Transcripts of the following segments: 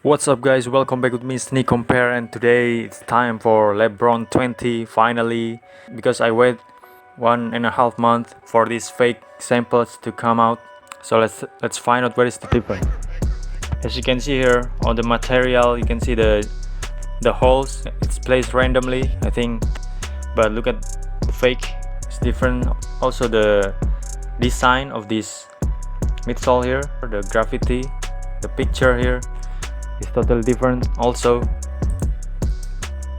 What's up guys, welcome back with me Sneak Compare, and today it's time for Lebron 20 finally, because I wait 1.5 months for these fake samples to come out. So let's find out what is the difference. As you can see here on the material, you can see the holes. It's placed randomly, I think, but look at the fake, it's different. Also the design of this midsole here, the graffiti, the picture here is totally different. Also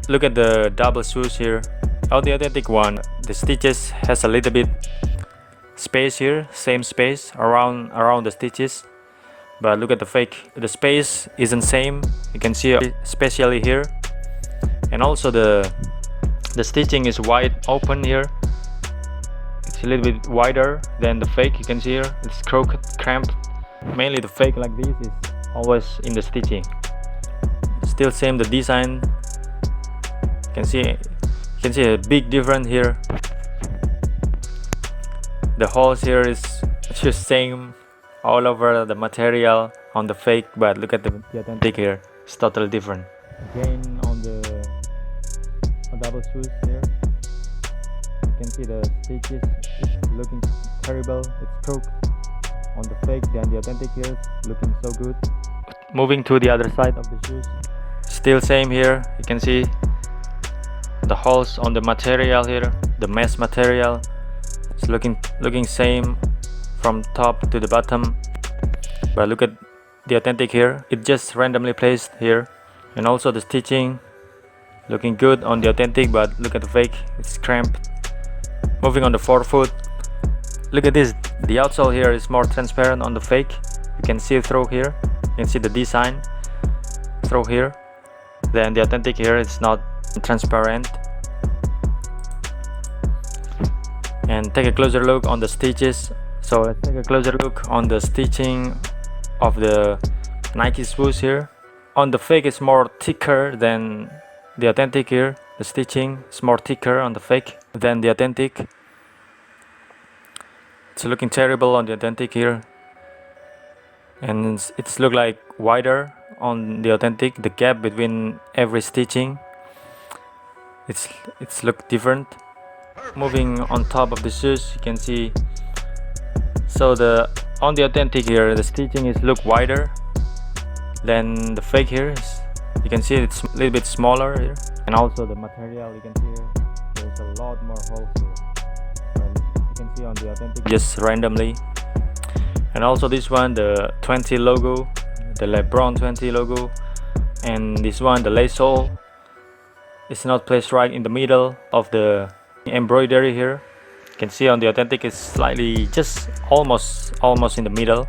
look at the double shoes here. On the authentic one, the stitches has a little bit space here, same space around the stitches, but look at the fake, the space isn't same. You can see especially here, and also the stitching is wide open here. It's a little bit wider than the fake. You can see here it's crooked, cramped. Mainly the fake like this is always in the stitching. Still same the design. You can see a big difference here. The holes here is just same all over the material on the fake, but look at the authentic here, it's totally different. Again on the double shoes here, you can see the stitches is looking terrible, it's crooked on the fake, then the authentic here is looking so good. Moving to the other side of the shoes, still same here. You can see the holes on the material here, the mesh material. It's looking same from top to the bottom, but look at the authentic here, it just randomly placed here. And also the stitching looking good on the authentic, but look at the fake, it's cramped. Moving on the forefoot, look at this, the outsole here is more transparent on the fake. You can see through here, you can see the design through here. Then the authentic here is not transparent. And take a closer look on the stitches. So let's take a closer look on the stitching of the Nike swoosh here. On the fake it's more thicker than the authentic here. The stitching is more thicker on the fake than the authentic. It's looking terrible on the authentic here, and it's look like wider on the authentic. The gap between every stitching, it's look different. Moving on top of the shoes, you can see, so on the authentic here the stitching is look wider than the fake here. You can see it's a little bit smaller here, and also the material, you can see here there's a lot more holes here. You can see on the authentic just randomly. And also this one, the 20 logo, the Lebron 20 logo, and this one, the Outsole, it's not placed right in the middle of the embroidery here. You can see on the authentic it's slightly, just almost in the middle.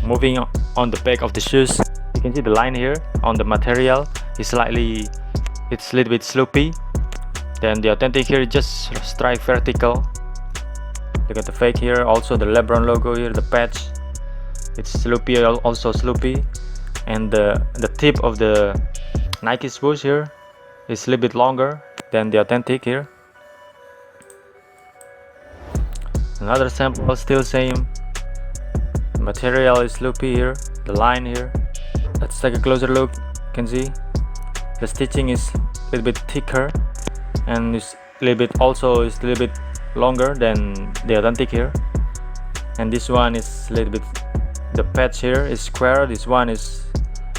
Moving on the back of the shoes, you can see the line here on the material is slightly, it's a little bit sloppy. Then the authentic here just straight vertical. Look at the fake here, also the Lebron logo here, the patch, it's sloopy, also sloopy. And the tip of the Nike swoosh here is a little bit longer than the authentic here. Another sample, still same. The material is sloopy here, the line here. Let's take a closer look. You can see the stitching is a little bit thicker, and it's a little bit longer than the authentic here. And this one is a little bit, the patch here is square, this one is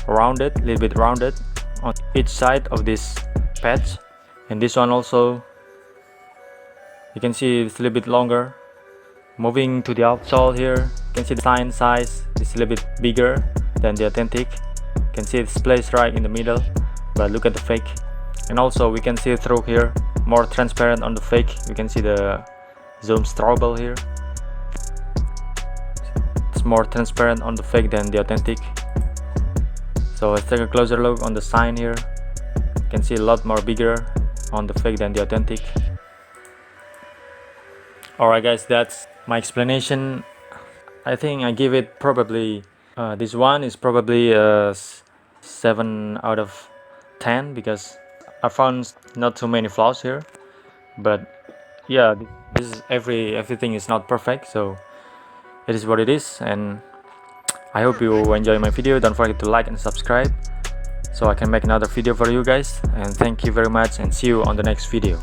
rounded, a little bit rounded on each side of this patch. And this one also, you can see it's a little bit longer. Moving to the outsole here, you can see the sign size is a little bit bigger than the authentic. You can see it's placed right in the middle, but look at the fake. And also we can see through here, more transparent on the fake. You can see the zoom strobel here, it's more transparent on the fake than the authentic. So let's take a closer look on the sign here. You can see a lot more bigger on the fake than the authentic. Alright guys, that's my explanation. I think I give it probably, this one is probably a 7 out of 10, because I found not too many flaws here. But yeah, this is everything is not perfect, so it is what it is. And I hope you enjoy my video. Don't forget to like and subscribe so I can make another video for you guys, and thank you very much and see you on the next video.